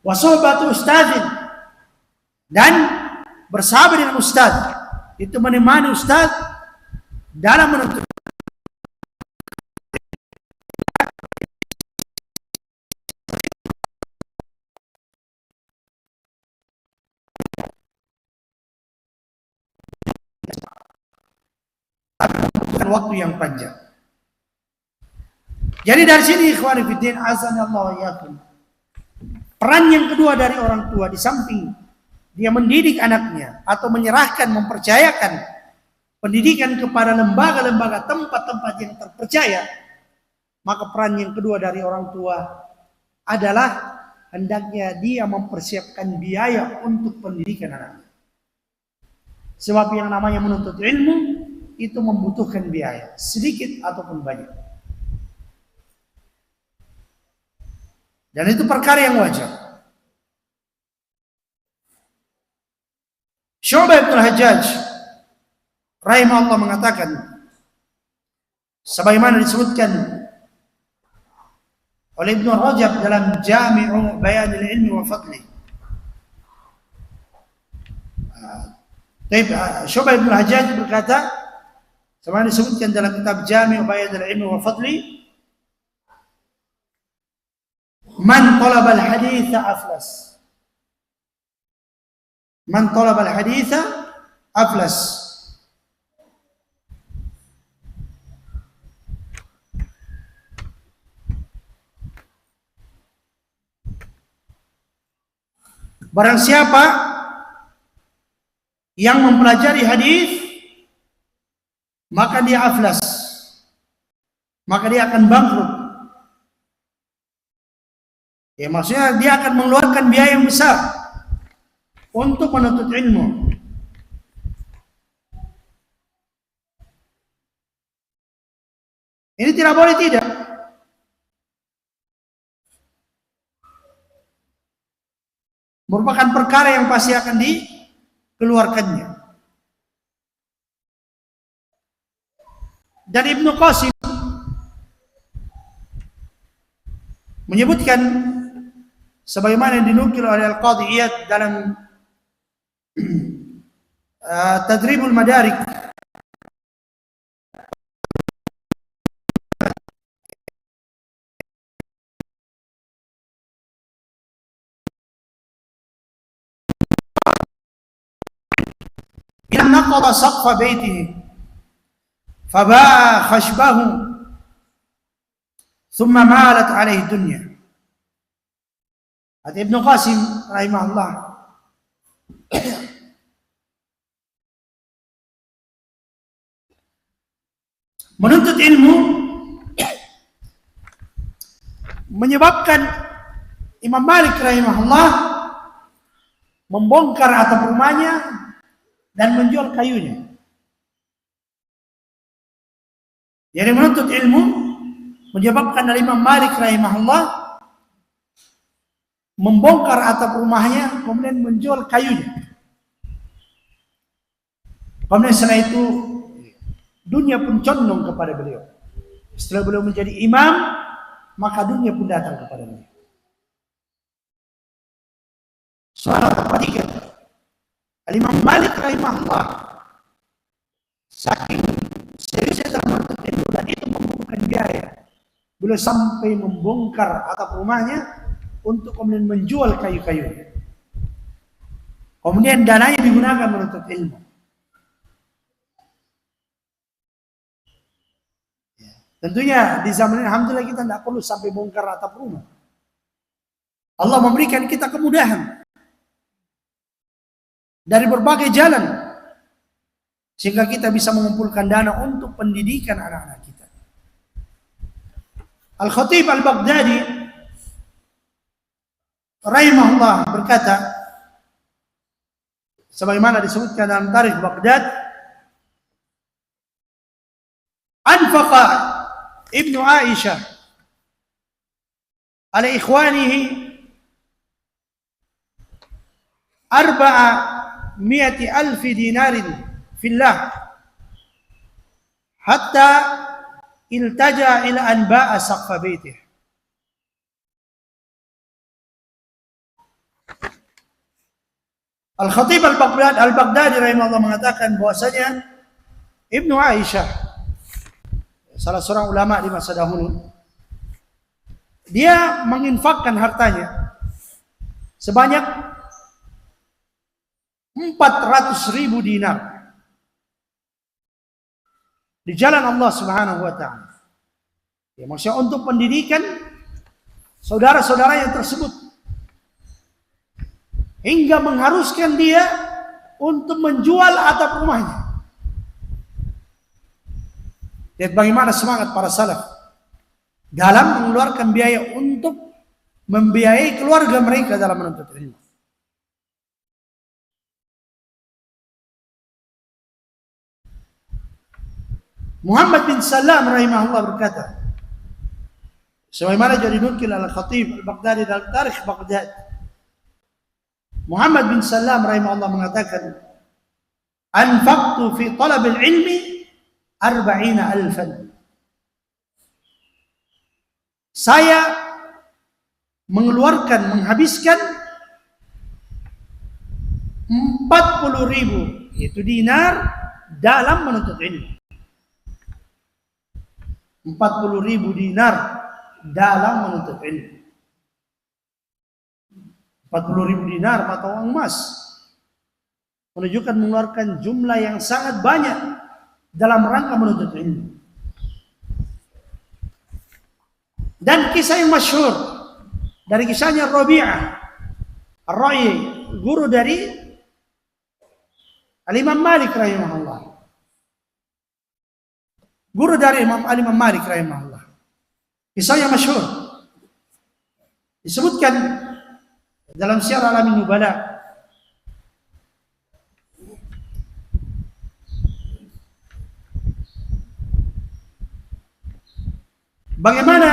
Wasohbatu ustadzin, dan bersahabat dengan ustadz. Itu menemani ustaz dalam menuntut waktu yang panjang. Jadi dari sini ikhwani fiddin azanallahu wa iyyakum, peran yang kedua dari orang tua di samping dia mendidik anaknya atau menyerahkan, mempercayakan pendidikan kepada lembaga-lembaga, tempat-tempat yang terpercaya, maka peran yang kedua dari orang tua adalah hendaknya dia mempersiapkan biaya untuk pendidikan anaknya. Sebab yang namanya menuntut ilmu itu membutuhkan biaya, sedikit ataupun banyak. Dan itu perkara yang wajar. Syu'bah bin Hajjaj rahimahullah mengatakan, sebagaimana disebutkan oleh Ibnu Rajab dalam Jami'u Bayanil Ilmi wa Fadli, Syu'bah bin Hajjaj berkata, sebagaimana disebutkan dalam kitab Jami' Bayan al-Ilmi wa Fadli, man talaba al-haditha aflas. Man talaba al-haditha aflas. Barang siapa yang mempelajari hadis, maka dia aflas, maka dia akan bangkrut. Ya, maksudnya dia akan mengeluarkan biaya yang besar untuk menuntut ilmu. Ini tidak boleh tidak. Merupakan perkara yang pasti akan dikeluarkannya. Dan Ibnu Qasim menyebutkan sebagaimana yang dinukil oleh Al-Qadhi Iyad dalam Tadribul Madarik, ila naqada saqfa baitihi faba'a khashbahu thumma malat alaihi dunya. Kata Ibnu Qasim rahimahullah, menuntut ilmu menyebabkan Imam Malik rahimahullah membongkar atap rumahnya dan menjual kayunya. Jadi menuntut ilmu menyebabkan Imam Malik rahimahullah membongkar atap rumahnya kemudian menjual kayunya. Kemudian setelah itu dunia pun condong kepada beliau. Setelah beliau menjadi imam, maka dunia pun datang kepada beliau. Soal perhatikan, Imam Malik rahimahullah saking seriusnya dalam menuntut ilmu dan itu membutuhkan biaya. Beliau sampai membongkar atap rumahnya untuk kemudian menjual kayu-kayunya. Kemudian dananya digunakan menuntut ilmu. Tentunya di zaman ini alhamdulillah kita tidak perlu sampai bongkar atap rumah. Allah memberikan kita kemudahan dari berbagai jalan sehingga kita bisa mengumpulkan dana untuk pendidikan anak-anak kita. Al-Khatib Al-Baghdadi rahimahullah berkata, sebagaimana disebutkan dalam Tarikh Baghdad, anfaqa Ibnu Aisyah ala ikhwanihi 400,000 dinarin fillah hatta iltaja ila an ba'a saqfa baitih. Al-Khatib Al-Baghdadi rahimahullah mengatakan bahwasanya Ibnu Aisyah, salah seorang ulama di masa dahulu, dia menginfakkan hartanya sebanyak 400.000 dinar di jalan Allah Subhanahu wa taala. Ya, maksudnya untuk pendidikan saudara-saudara yang tersebut, hingga mengharuskan dia untuk menjual atap rumahnya. Lihat bagaimana semangat para salaf dalam mengeluarkan biaya untuk membiayai keluarga mereka dalam menuntut ilmu. Muhammad bin Salam rahimahullah berkata, sebagaimana jadi nukil Al-Khatib Al-Baghdadi dalam Tarikh Baghdad, Muhammad bin Salam rahimahullah mengatakan, anfaqtu fi talab al-ilmi 40,000. Saya mengeluarkan, menghabiskan 40.000 yaitu dinar dalam menuntut ilmu. 40.000 dinar dalam menuntut ilmu. 40.000 dinar mata uang emas menunjukkan mengeluarkan jumlah yang sangat banyak dalam rangka menuntut ilmu. Dan kisah yang masyhur dari kisahnya Rabi'ah Ar-Ra'i, guru dari Al-Imam Malik rahimahullah. Guru dari Al-Imam Malik rahimahullah. Kisah yang masyhur disebutkan dalam Syiar Alamin Nubala. Bagaimana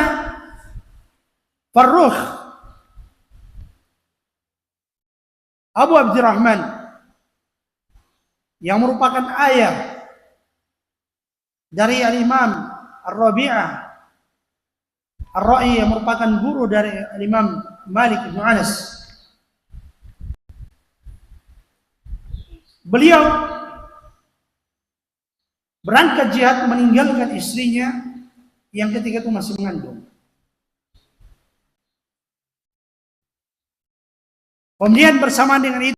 Farrukh Abu Abdurrahman yang merupakan ayah dari Al-Imam Ar-Rabi'ah Ar-Ra'i yang merupakan guru dari Al-Imam Malik bin Anas. Beliau berangkat jihad meninggalkan istrinya yang ketika itu masih mengandung. Kemudian bersamaan dengan itu